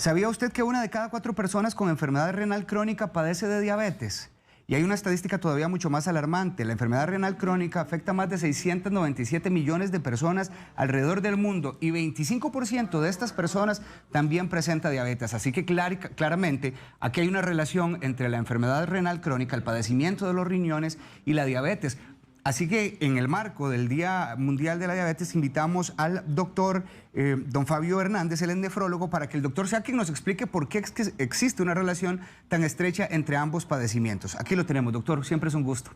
¿Sabía usted que 1 de cada 4 personas con enfermedad renal crónica padece de diabetes? Y hay una estadística todavía mucho más alarmante. La enfermedad renal crónica afecta a más de 697 millones de personas alrededor del mundo y 25% de estas personas también presenta diabetes. Así que claramente aquí hay una relación entre la enfermedad renal crónica, el padecimiento de los riñones y la diabetes. Así que en el marco del Día Mundial de la Diabetes invitamos al doctor don Fabio Hernández, el nefrólogo, para que el doctor sea quien nos explique por qué existe una relación tan estrecha entre ambos padecimientos. Aquí lo tenemos, doctor, siempre es un gusto.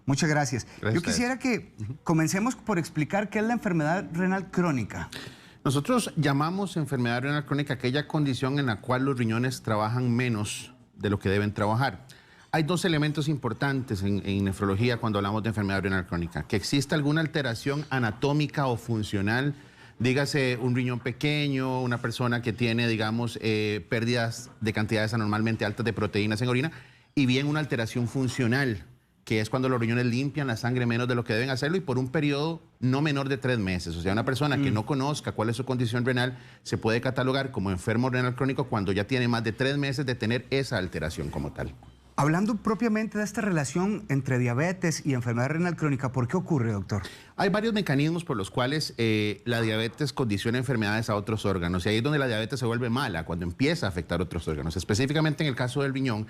Muchas gracias. Yo quisiera que comencemos por explicar qué es la enfermedad renal crónica. Nosotros llamamos enfermedad renal crónica aquella condición en la cual los riñones trabajan menos de lo que deben trabajar. Hay 2 elementos importantes en nefrología cuando hablamos de enfermedad renal crónica: que exista alguna alteración anatómica o funcional, dígase un riñón pequeño, una persona que tiene, digamos, pérdidas de cantidades anormalmente altas de proteínas en orina, y bien una alteración funcional, que es cuando los riñones limpian la sangre menos de lo que deben hacerlo y por un periodo no menor de 3 meses. O sea, una persona que no conozca cuál es su condición renal se puede catalogar como enfermo renal crónico cuando ya tiene más de 3 meses de tener esa alteración como tal. Hablando propiamente de esta relación entre diabetes y enfermedad renal crónica, ¿por qué ocurre, doctor? Hay varios mecanismos por los cuales la diabetes condiciona enfermedades a otros órganos, y ahí es donde la diabetes se vuelve mala, cuando empieza a afectar otros órganos. Específicamente en el caso del riñón,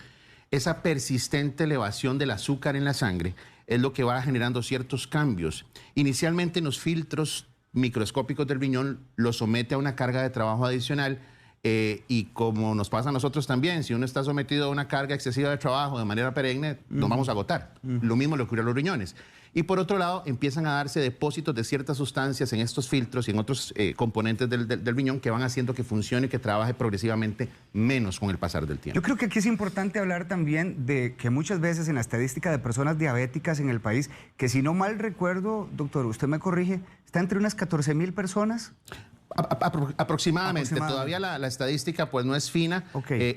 esa persistente elevación del azúcar en la sangre es lo que va generando ciertos cambios. Inicialmente en los filtros microscópicos del riñón lo somete a una carga de trabajo adicional. Y como nos pasa a nosotros también, si uno está sometido a una carga excesiva de trabajo de manera perenne, nos vamos a agotar. Lo mismo le ocurre a los riñones. Y por otro lado, empiezan a darse depósitos de ciertas sustancias en estos filtros y en otros componentes del riñón que van haciendo que funcione y que trabaje progresivamente menos con el pasar del tiempo. Yo creo que aquí es importante hablar también de que muchas veces en la estadística de personas diabéticas en el país, que si no mal recuerdo, doctor, usted me corrige, está entre unas 14,000 personas. Aproximadamente. Todavía la estadística pues no es fina.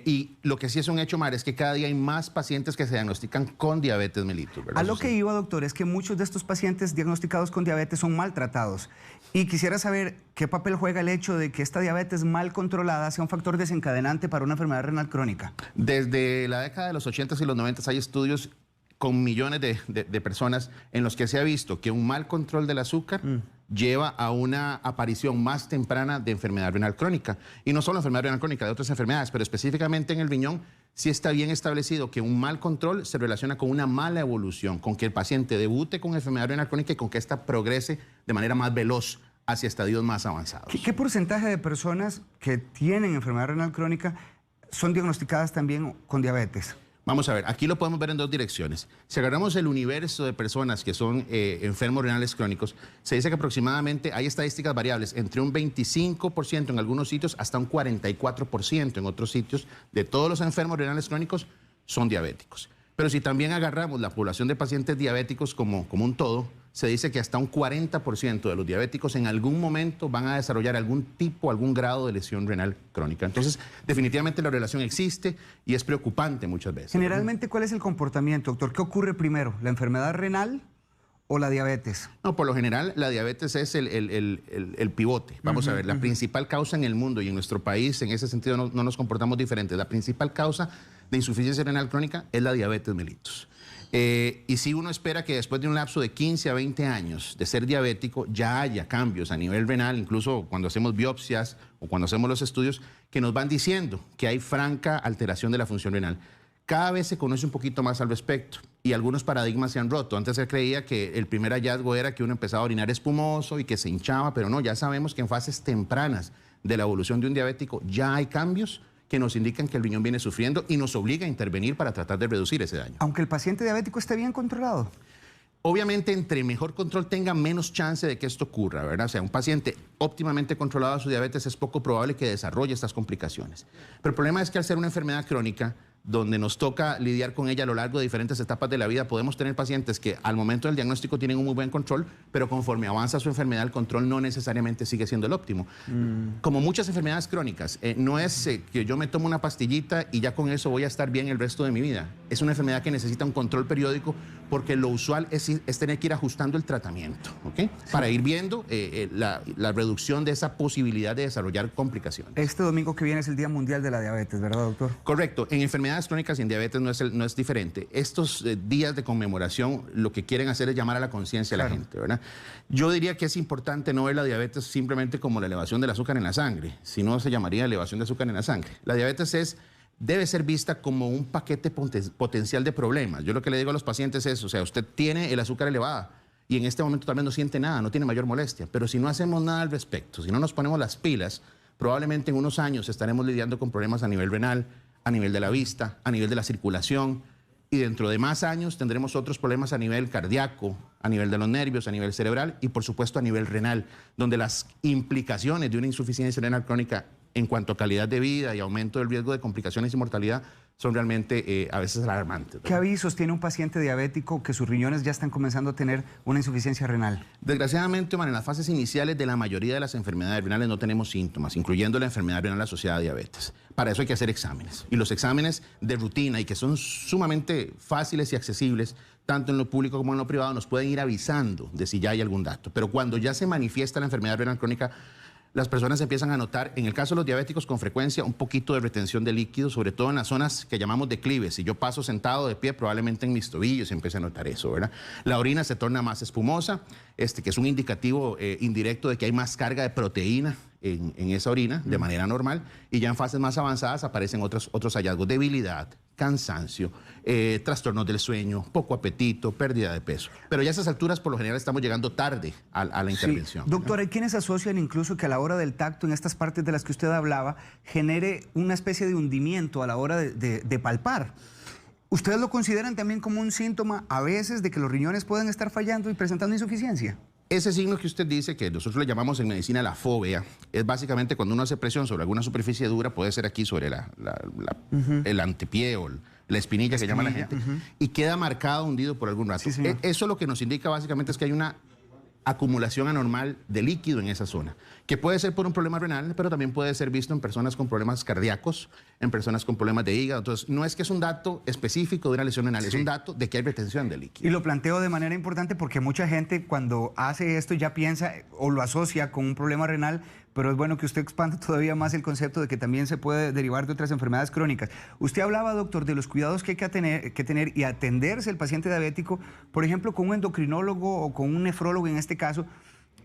Y lo que sí es un hecho, Mar, es que cada día hay más pacientes que se diagnostican con diabetes mellitus, ¿verdad? A lo que iba, doctor, es que muchos de estos pacientes diagnosticados con diabetes son maltratados. Y quisiera saber qué papel juega el hecho de que esta diabetes mal controlada sea un factor desencadenante para una enfermedad renal crónica. Desde la década de los 80s y los 90s hay estudios con millones de personas en los que se ha visto que un mal control del azúcar lleva a una aparición más temprana de enfermedad renal crónica. Y no solo enfermedad renal crónica, de otras enfermedades, pero específicamente en el riñón sí está bien establecido que un mal control se relaciona con una mala evolución, con que el paciente debute con enfermedad renal crónica y con que ésta progrese de manera más veloz hacia estadios más avanzados. ¿Qué porcentaje de personas que tienen enfermedad renal crónica son diagnosticadas también con diabetes? Vamos a ver, aquí lo podemos ver en 2 direcciones. Si agarramos el universo de personas que son enfermos renales crónicos, se dice que aproximadamente hay estadísticas variables, entre un 25% en algunos sitios hasta un 44% en otros sitios de todos los enfermos renales crónicos son diabéticos. Pero si también agarramos la población de pacientes diabéticos como un todo, se dice que hasta un 40% de los diabéticos en algún momento van a desarrollar algún grado de lesión renal crónica. Entonces, definitivamente la relación existe y es preocupante muchas veces. Generalmente, ¿cuál es el comportamiento, doctor? ¿Qué ocurre primero, la enfermedad renal o la diabetes? No, por lo general la diabetes es el pivote. Vamos a ver, la principal causa en el mundo y en nuestro país, en ese sentido no nos comportamos diferentes. La principal causa de insuficiencia renal crónica es la diabetes mellitus. Y si uno espera que después de un lapso de 15 a 20 años de ser diabético ya haya cambios a nivel renal, incluso cuando hacemos biopsias o cuando hacemos los estudios, que nos van diciendo que hay franca alteración de la función renal. Cada vez se conoce un poquito más al respecto y algunos paradigmas se han roto. Antes se creía que el primer hallazgo era que uno empezaba a orinar espumoso y que se hinchaba, pero no, ya sabemos que en fases tempranas de la evolución de un diabético ya hay cambios que nos indican que el riñón viene sufriendo y nos obliga a intervenir para tratar de reducir ese daño. Aunque el paciente diabético esté bien controlado. Obviamente, entre mejor control tenga, menos chance de que esto ocurra, ¿verdad? O sea, un paciente óptimamente controlado a su diabetes es poco probable que desarrolle estas complicaciones. Pero el problema es que al ser una enfermedad crónica, donde nos toca lidiar con ella a lo largo de diferentes etapas de la vida. Podemos tener pacientes que al momento del diagnóstico tienen un muy buen control, pero conforme avanza su enfermedad, el control no necesariamente sigue siendo el óptimo. Como muchas enfermedades crónicas, no es que yo me tomo una pastillita y ya con eso voy a estar bien el resto de mi vida. Es una enfermedad que necesita un control periódico, porque lo usual es tener que ir ajustando el tratamiento, ¿ok? Para ir viendo la reducción de esa posibilidad de desarrollar complicaciones. Este domingo que viene es el Día Mundial de la Diabetes, ¿verdad, doctor? Correcto. En enfermedades crónicas y en diabetes no es diferente. Estos días de conmemoración lo que quieren hacer es llamar a la conciencia de la gente, ¿verdad? Yo diría que es importante no ver la diabetes simplemente como la elevación del azúcar en la sangre, sino se llamaría elevación de azúcar en la sangre. La diabetes debe ser vista como un paquete potencial de problemas. Yo lo que le digo a los pacientes es, o sea, usted tiene el azúcar elevada y en este momento también no siente nada, no tiene mayor molestia, pero si no hacemos nada al respecto, si no nos ponemos las pilas, probablemente en unos años estaremos lidiando con problemas a nivel renal, a nivel de la vista, a nivel de la circulación, y dentro de más años tendremos otros problemas a nivel cardíaco, a nivel de los nervios, a nivel cerebral y por supuesto a nivel renal, donde las implicaciones de una insuficiencia renal crónica en cuanto a calidad de vida y aumento del riesgo de complicaciones y mortalidad son realmente a veces alarmantes, ¿verdad? ¿Qué avisos tiene un paciente diabético que sus riñones ya están comenzando a tener una insuficiencia renal? Desgraciadamente, en las fases iniciales de la mayoría de las enfermedades renales no tenemos síntomas, incluyendo la enfermedad renal asociada a diabetes. Para eso hay que hacer exámenes. Y los exámenes de rutina y que son sumamente fáciles y accesibles, tanto en lo público como en lo privado, nos pueden ir avisando de si ya hay algún dato. Pero cuando ya se manifiesta la enfermedad renal crónica, las personas empiezan a notar, en el caso de los diabéticos con frecuencia, un poquito de retención de líquidos, sobre todo en las zonas que llamamos declives. Si yo paso sentado de pie, probablemente en mis tobillos se empieza a notar eso, ¿verdad? La orina se torna más espumosa, que es un indicativo indirecto de que hay más carga de proteína en esa orina de manera normal, y ya en fases más avanzadas aparecen otros hallazgos: debilidad, cansancio, trastornos del sueño, poco apetito, pérdida de peso. Pero ya a esas alturas por lo general estamos llegando tarde a la intervención. Sí. Doctor, hay quienes asocian incluso que a la hora del tacto, en estas partes de las que usted hablaba, genere una especie de hundimiento a la hora de palpar. ¿Ustedes lo consideran también como un síntoma a veces de que los riñones pueden estar fallando y presentando insuficiencia? Ese signo que usted dice, que nosotros le llamamos en medicina la fobia, es básicamente cuando uno hace presión sobre alguna superficie dura, puede ser aquí sobre el antepié o la espinilla que llama la gente, y queda marcado, hundido por algún rato. Sí, eso lo que nos indica básicamente es que hay una acumulación anormal de líquido en esa zona, que puede ser por un problema renal, pero también puede ser visto en personas con problemas cardíacos, en personas con problemas de hígado. Entonces, no es que es un dato específico de una lesión renal, es un dato de que hay retención de líquido. Y lo planteo de manera importante porque mucha gente cuando hace esto ya piensa o lo asocia con un problema renal, pero es bueno que usted expanda todavía más el concepto de que también se puede derivar de otras enfermedades crónicas. Usted hablaba, doctor, de los cuidados que hay que tener y atenderse el paciente diabético, por ejemplo, con un endocrinólogo o con un nefrólogo en este caso,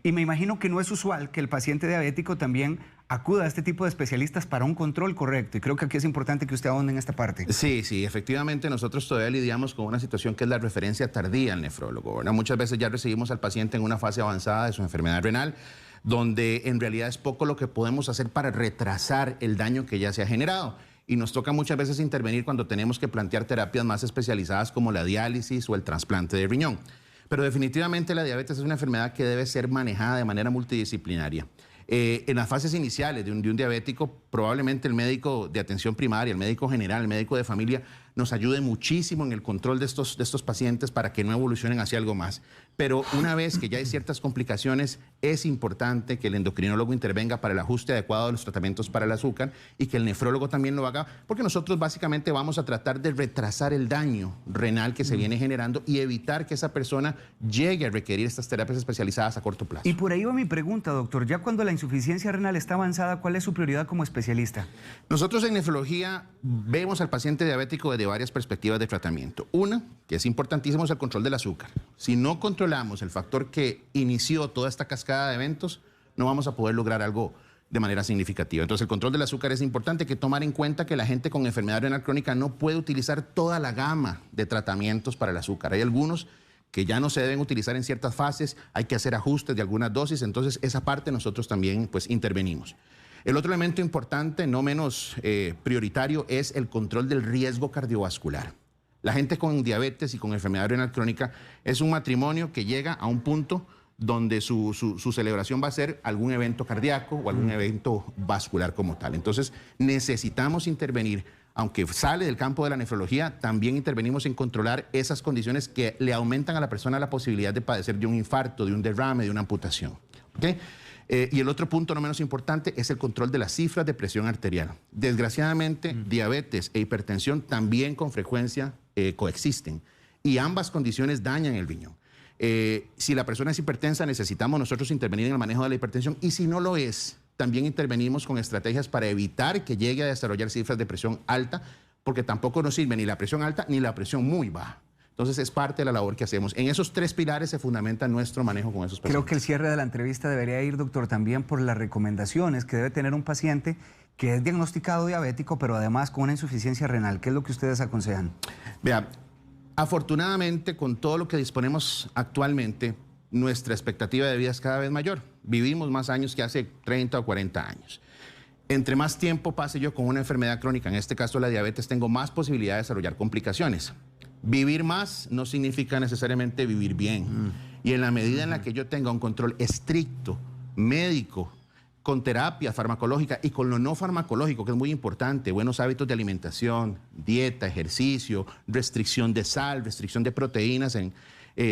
y me imagino que no es usual que el paciente diabético también acuda a este tipo de especialistas para un control correcto, y creo que aquí es importante que usted ahonde en esta parte. Sí, efectivamente nosotros todavía lidiamos con una situación que es la referencia tardía al nefrólogo, ¿verdad? Muchas veces ya recibimos al paciente en una fase avanzada de su enfermedad renal, donde en realidad es poco lo que podemos hacer para retrasar el daño que ya se ha generado. Y nos toca muchas veces intervenir cuando tenemos que plantear terapias más especializadas como la diálisis o el trasplante de riñón. Pero definitivamente la diabetes es una enfermedad que debe ser manejada de manera multidisciplinaria. En las fases iniciales de un diabético, probablemente el médico de atención primaria, el médico general, el médico de familia, nos ayude muchísimo en el control de estos pacientes para que no evolucionen hacia algo más. Pero una vez que ya hay ciertas complicaciones, es importante que el endocrinólogo intervenga para el ajuste adecuado de los tratamientos para el azúcar y que el nefrólogo también lo haga, porque nosotros básicamente vamos a tratar de retrasar el daño renal que se viene generando y evitar que esa persona llegue a requerir estas terapias especializadas a corto plazo. Y por ahí va mi pregunta, doctor. Ya cuando la insuficiencia renal está avanzada, ¿cuál es su prioridad como especialista? Nosotros en nefrología vemos al paciente diabético desde varias perspectivas de tratamiento. Una, que es importantísimo, es el control del azúcar. Si no controlamos el factor que inició toda esta cascada de eventos, no vamos a poder lograr algo de manera significativa. Entonces, el control del azúcar es importante. Hay que tomar en cuenta que la gente con enfermedad renal crónica no puede utilizar toda la gama de tratamientos para el azúcar. Hay algunos que ya no se deben utilizar en ciertas fases, hay que hacer ajustes de algunas dosis, entonces esa parte nosotros también pues intervenimos. El otro elemento importante, no menos prioritario, es el control del riesgo cardiovascular. La gente con diabetes y con enfermedad renal crónica es un matrimonio que llega a un punto donde su celebración va a ser algún evento cardíaco o algún evento vascular como tal. Entonces necesitamos intervenir aunque sale del campo de la nefrología, también intervenimos en controlar esas condiciones que le aumentan a la persona la posibilidad de padecer de un infarto, de un derrame, de una amputación. ¿Okay? Y el otro punto no menos importante es el control de las cifras de presión arterial. Desgraciadamente, diabetes e hipertensión también con frecuencia coexisten y ambas condiciones dañan el riñón. Si la persona es hipertensa, necesitamos nosotros intervenir en el manejo de la hipertensión, y si no lo es, también intervenimos con estrategias para evitar que llegue a desarrollar cifras de presión alta, porque tampoco nos sirve ni la presión alta ni la presión muy baja. Entonces es parte de la labor que hacemos. En esos 3 pilares se fundamenta nuestro manejo con esos pacientes. Creo que el cierre de la entrevista debería ir, doctor, también por las recomendaciones que debe tener un paciente que es diagnosticado diabético, pero además con una insuficiencia renal. ¿Qué es lo que ustedes aconsejan? Vea, afortunadamente, con todo lo que disponemos actualmente, nuestra expectativa de vida es cada vez mayor. Vivimos más años que hace 30 o 40 años. Entre más tiempo pase yo con una enfermedad crónica, en este caso la diabetes, tengo más posibilidad de desarrollar complicaciones. Vivir más no significa necesariamente vivir bien. Y en la medida en la que yo tenga un control estricto, médico, con terapia farmacológica y con lo no farmacológico, que es muy importante, buenos hábitos de alimentación, dieta, ejercicio, restricción de sal, restricción de proteínas,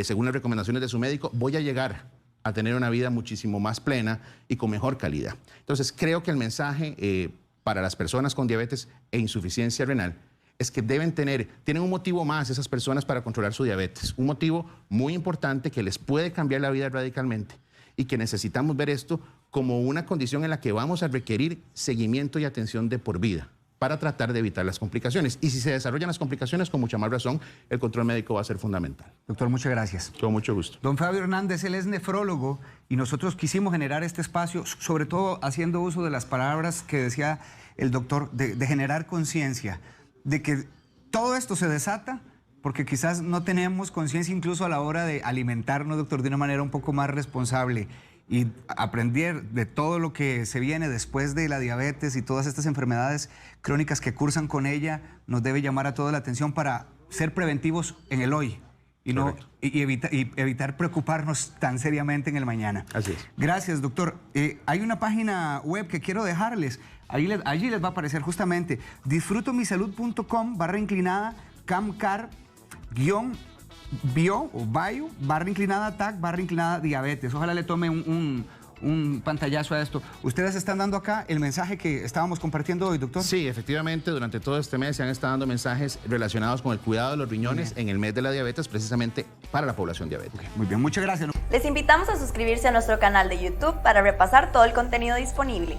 según las recomendaciones de su médico, voy a llegar a tener una vida muchísimo más plena y con mejor calidad. Entonces, creo que el mensaje para las personas con diabetes e insuficiencia renal es que tienen un motivo más esas personas para controlar su diabetes, un motivo muy importante que les puede cambiar la vida radicalmente, y que necesitamos ver esto como una condición en la que vamos a requerir seguimiento y atención de por vida para tratar de evitar las complicaciones. Y si se desarrollan las complicaciones, con mucha más razón, el control médico va a ser fundamental. Doctor, muchas gracias. Con mucho gusto. Don Fabio Hernández, él es nefrólogo, y nosotros quisimos generar este espacio, sobre todo haciendo uso de las palabras que decía el doctor, de generar conciencia, de que todo esto se desata porque quizás no tenemos conciencia incluso a la hora de alimentarnos, doctor, de una manera un poco más responsable, y aprender de todo lo que se viene después de la diabetes y todas estas enfermedades crónicas que cursan con ella, nos debe llamar a toda la atención para ser preventivos en el hoy y evitar preocuparnos tan seriamente en el mañana. Así es. Gracias, doctor. Hay una página web que quiero dejarles. Allí les va a aparecer justamente disfrutomisalud.com/inclinada camcar bio o bio /TAC /diabetes. Ojalá le tome un pantallazo a esto. Ustedes están dando acá el mensaje que estábamos compartiendo hoy, doctor. Sí, efectivamente, durante todo este mes se han estado dando mensajes relacionados con el cuidado de los riñones en el mes de la diabetes, precisamente para la población diabética. Muy bien, muchas gracias. Les invitamos a suscribirse a nuestro canal de YouTube para repasar todo el contenido disponible.